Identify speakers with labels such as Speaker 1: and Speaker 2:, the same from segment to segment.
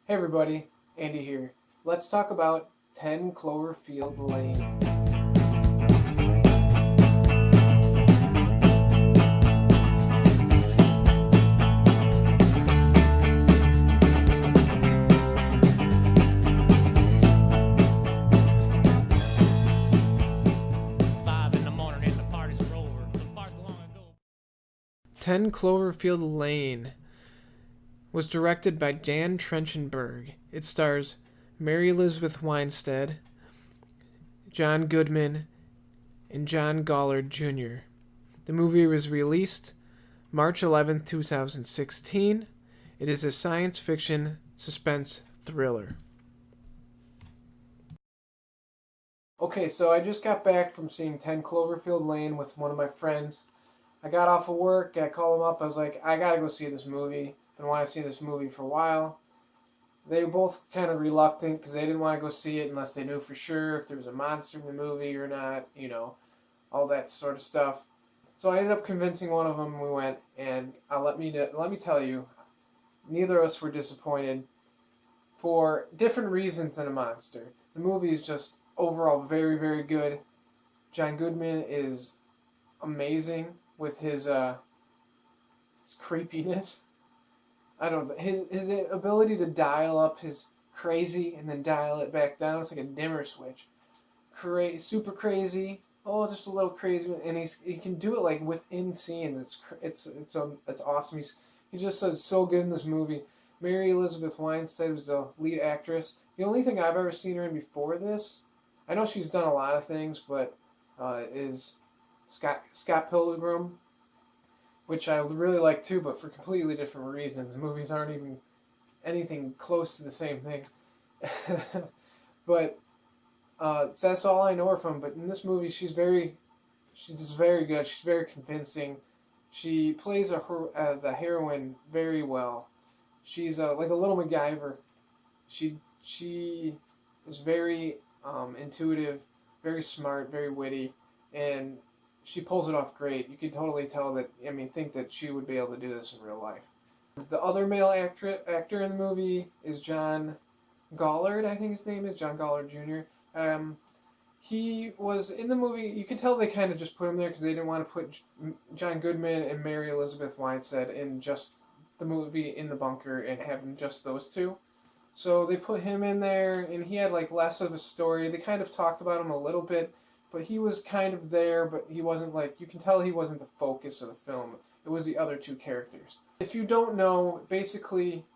Speaker 1: Hey everybody, Andy here. Let's talk about 10 Cloverfield Lane. 10 Cloverfield Lane was directed by Dan Trachtenberg. It stars Mary Elizabeth Winstead, John Goodman, and John Gollard Jr. The movie was released March 11, 2016. It is a science fiction suspense thriller. Okay, so I just got back from seeing 10 Cloverfield Lane with one of my friends. I got off of work, I called them up, I was like, I gotta go see this movie. Been wanting to see this movie for a while. They were both kind of reluctant because they didn't want to go see it unless they knew for sure if there was a monster in the movie or not, all that sort of stuff. So I ended up convincing one of them, and we went, and let me tell you, neither of us were disappointed for different reasons than a monster. The movie is just overall very, very good. John Goodman is amazing with his creepiness. I don't know, his ability to dial up his crazy and then dial it back down. It's like a dimmer switch. Super crazy. Oh, just a little crazy, and he can do it like within scenes. It's awesome. He just does so good in this movie. Mary Elizabeth Winstead was the lead actress. The only thing I've ever seen her in before this, I know she's done a lot of things, but is Scott Pilgrim, which I really like too, but for completely different reasons. The movies aren't even anything close to the same thing. But so that's all I know her from. But in this movie, she's just very good. She's very convincing. She plays the heroine very well. She's like a little MacGyver. She is very intuitive, very smart, very witty, and she pulls it off great. You can totally tell that, think that she would be able to do this in real life. The other male actor in the movie is John Gollard, I think his name is, John Gollard Jr. He was in the movie, you can tell they kind of just put him there because they didn't want to put John Goodman and Mary Elizabeth Winstead in just the movie In the Bunker and having just those two. So they put him in there, and he had like less of a story. They kind of talked about him a little bit, but he was kind of there, but he wasn't you can tell he wasn't the focus of the film. It was the other two characters. If you don't know, basically,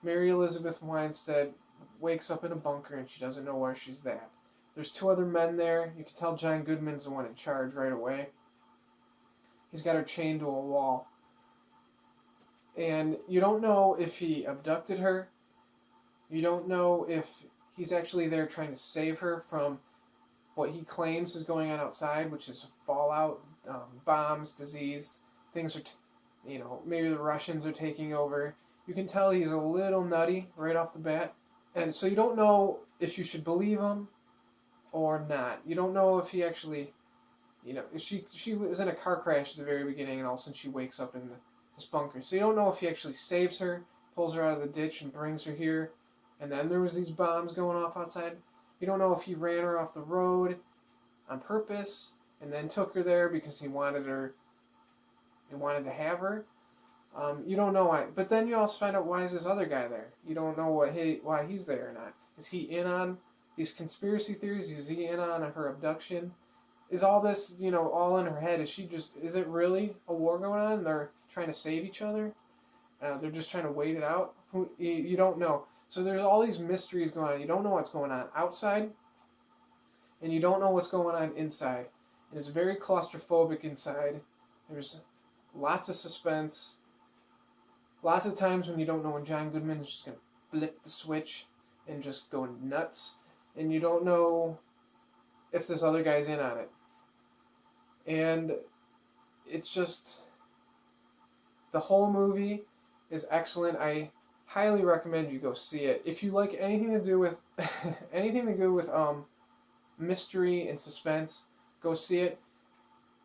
Speaker 1: Mary Elizabeth Winstead wakes up in a bunker and she doesn't know where she's at. There's two other men there. You can tell John Goodman's the one in charge right away. He's got her chained to a wall. And you don't know if he abducted her. You don't know if he's actually there trying to save her from what he claims is going on outside, which is fallout, bombs, disease, things are, maybe the Russians are taking over. You can tell he's a little nutty right off the bat. And so you don't know if you should believe him or not. You don't know if he actually, she was in a car crash at the very beginning, and all of a sudden she wakes up in this bunker. So you don't know if he actually saves her, pulls her out of the ditch and brings her here, and then there was these bombs going off outside. You don't know if he ran her off the road on purpose and then took her there because he wanted to have her. You don't know why. But then you also find out, why is this other guy there? You don't know why he's there or not. Is he in on these conspiracy theories? Is he in on her abduction? Is all this, all in her head? Is it really a war going on? They're trying to save each other? They're just trying to wait it out? You don't know. So there's all these mysteries going on. You don't know what's going on outside, and you don't know what's going on inside. And it's very claustrophobic inside. There's lots of suspense. Lots of times when you don't know when John Goodman is just going to flip the switch and just go nuts. And you don't know if this other guy's in on it. And it's just, the whole movie is excellent. I highly recommend you go see it. If you like anything to do with mystery and suspense, go see it.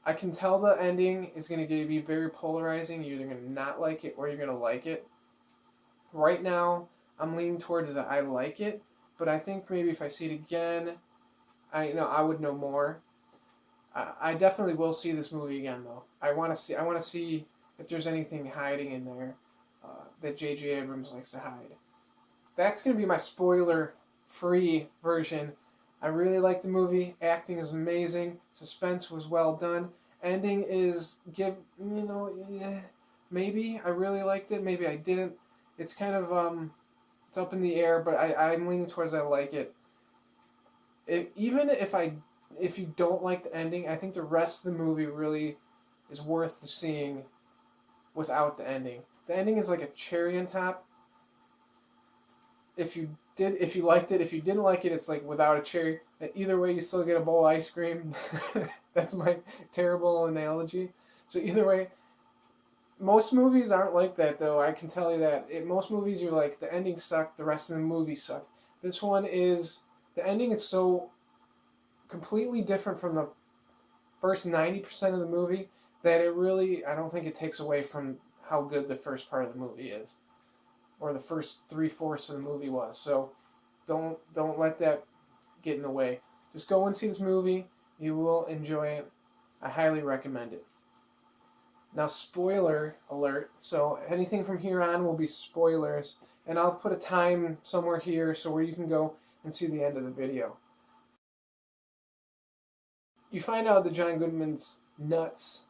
Speaker 1: I can tell the ending is going to be very polarizing. You're either going to not like it or you're going to like it. Right now, I'm leaning towards that I like it, but I think maybe if I see it again, I would know more. I definitely will see this movie again though. I want to see if there's anything hiding in there that J.J. Abrams likes to hide. That's gonna be my spoiler-free version. I really liked the movie. Acting is amazing. Suspense was well done. Ending is maybe I really liked it. Maybe I didn't. It's kind of it's up in the air, but I'm leaning towards I like it. Even if you don't like the ending, I think the rest of the movie really is worth seeing without the ending. The ending is like a cherry on top. If you liked it, if you didn't like it, it's like without a cherry. Either way, you still get a bowl of ice cream. That's my terrible analogy. So either way, most movies aren't like that though. I can tell you that. Most movies, you're like the ending sucked, the rest of the movie sucked. This one is the ending is so completely different from the first 90% of the movie that it really, I don't think it takes away from how good the first part of the movie is, or the first 3/4 of the movie was. So don't let that get in the way. Just go and see this movie. You will enjoy it. I highly recommend it. Now, spoiler alert. So anything from here on will be spoilers, and I'll put a time somewhere here so where you can go and see the end of the video. You find out that John Goodman's nuts,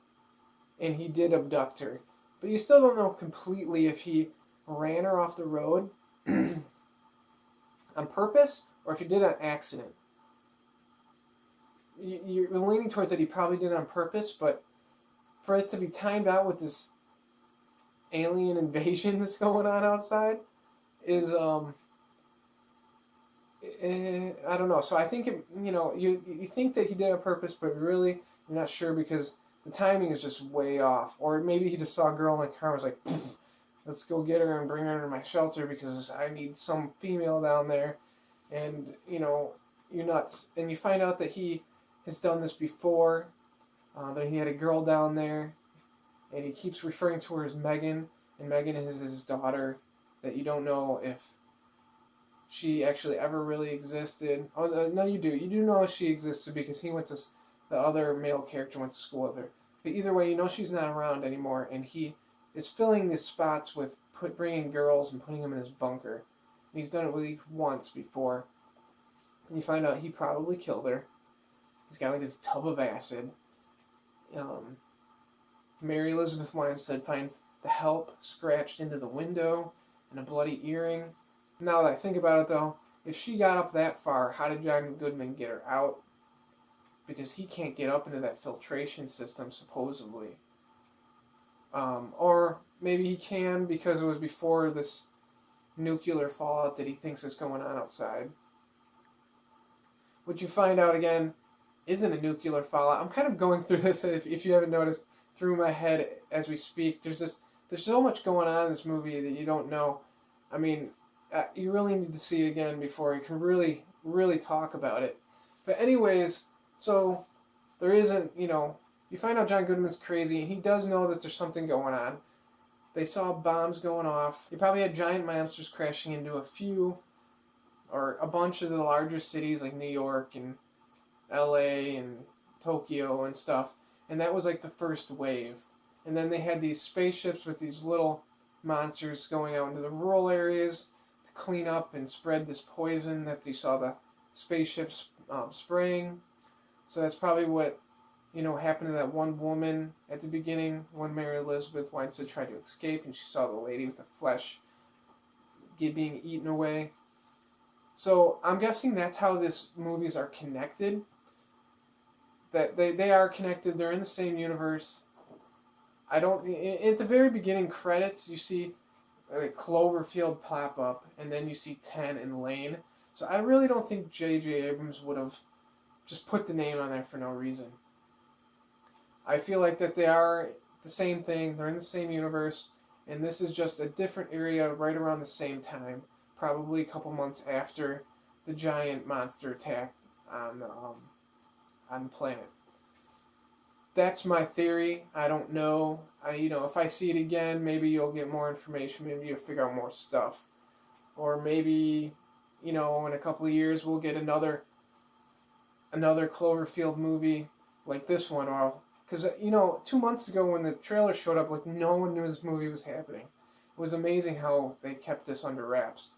Speaker 1: and he did abduct her, but you still don't know completely if he ran her off the road on purpose or if he did it on accident. You're leaning towards that he probably did it on purpose, but for it to be timed out with this alien invasion that's going on outside is I don't know. So I think you think that he did it on purpose, but really you're not sure because the timing is just way off. Or maybe he just saw a girl in the car and was like, let's go get her and bring her to my shelter because I need some female down there. And you're nuts. And you find out that he has done this before. That he had a girl down there, and he keeps referring to her as Megan, and Megan is his daughter. That you don't know if she actually ever really existed. Oh no, you do. You do know she existed because he went to the other male character went to school with her. But either way, you know she's not around anymore, and he is filling these spots with bringing girls and putting them in his bunker. And he's done it at least once before. And you find out he probably killed her. He's got like this tub of acid. Mary Elizabeth Winstead finds the help scratched into the window and a bloody earring. Now that I think about it though, if she got up that far, how did John Goodman get her out? Because he can't get up into that filtration system, supposedly. Or maybe he can because it was before this nuclear fallout that he thinks is going on outside. What you find out again isn't a nuclear fallout. I'm kind of going through this, if you haven't noticed, through my head as we speak. There's so much going on in this movie that you don't know. I mean, you really need to see it again before you can really, really talk about it. But anyways, so there isn't, you find out John Goodman's crazy, and he does know that there's something going on. They saw bombs going off. He probably had giant monsters crashing into a bunch of the larger cities like New York and LA and Tokyo and stuff. And that was like the first wave. And then they had these spaceships with these little monsters going out into the rural areas to clean up and spread this poison that you saw the spaceships spraying. So that's probably what happened to that one woman at the beginning when Mary Elizabeth Winstead tried to escape and she saw the lady with the flesh being eaten away. So I'm guessing that's how these movies are connected. That they are connected. They're in the same universe. At the very beginning credits, you see Cloverfield pop up, and then you see 10 and Lane. So I really don't think J.J. Abrams would have just put the name on there for no reason. I feel like that they are the same thing. They're in the same universe, and this is just a different area right around the same time, probably a couple months after the giant monster attacked on the planet. That's my theory. I don't know. If I see it again, maybe you'll get more information. Maybe you'll figure out more stuff. or maybe, in a couple of years we'll get another Cloverfield movie like this one. Or because 2 months ago when the trailer showed up, like no one knew this movie was happening. It was amazing how they kept this under wraps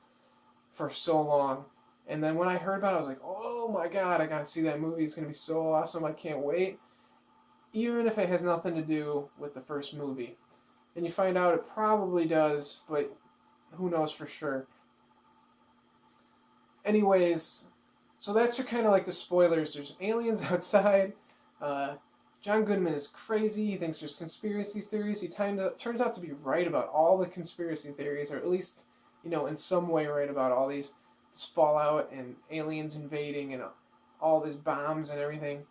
Speaker 1: for so long. And then when I heard about it, I was like, oh my god, I gotta see that movie. It's gonna be so awesome. I can't wait. Even if it has nothing to do with the first movie. And you find out it probably does, but who knows for sure. Anyways, so that's kind of like the spoilers. There's aliens outside. Uh, John Goodman is crazy. He thinks there's conspiracy theories. He turns out to be right about all the conspiracy theories, or at least, in some way right about all this fallout and aliens invading and all these bombs and everything.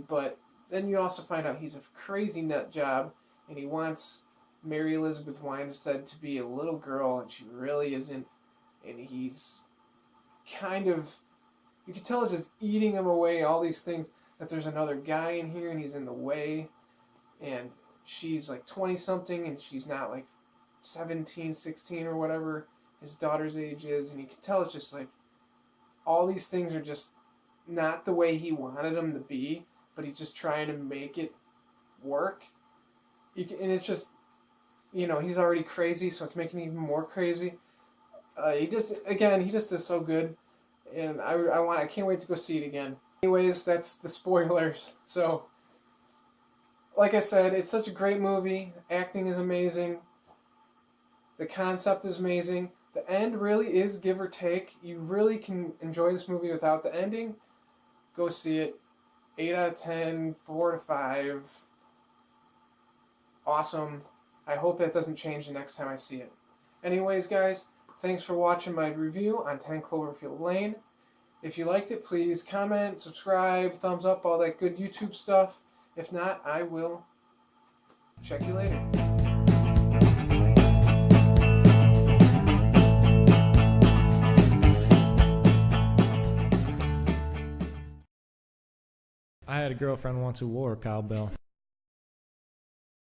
Speaker 1: But then you also find out he's a crazy nut job, and he wants Mary Elizabeth Winstead to be a little girl, and she really isn't. And he's kind of, you can tell it's just eating him away, all these things, that there's another guy in here and he's in the way, and she's like 20 something and she's not like 17, 16 or whatever his daughter's age is, and you can tell it's just like all these things are just not the way he wanted them to be, but he's just trying to make it work. And it's just, he's already crazy, so it's making him even more crazy. He just is so good, and I can't wait to go see it again. Anyways, that's the spoilers. So, like I said, it's such a great movie. Acting is amazing. The concept is amazing. The end really is give or take. You really can enjoy this movie without the ending. Go see it. 8 out of 10, 4 to 5. Awesome. I hope it doesn't change the next time I see it. Anyways, guys, thanks for watching my review on 10 Cloverfield Lane. If you liked it, please comment, subscribe, thumbs up, all that good YouTube stuff. If not, I will check you later.
Speaker 2: I had a girlfriend once who wore a cowbell.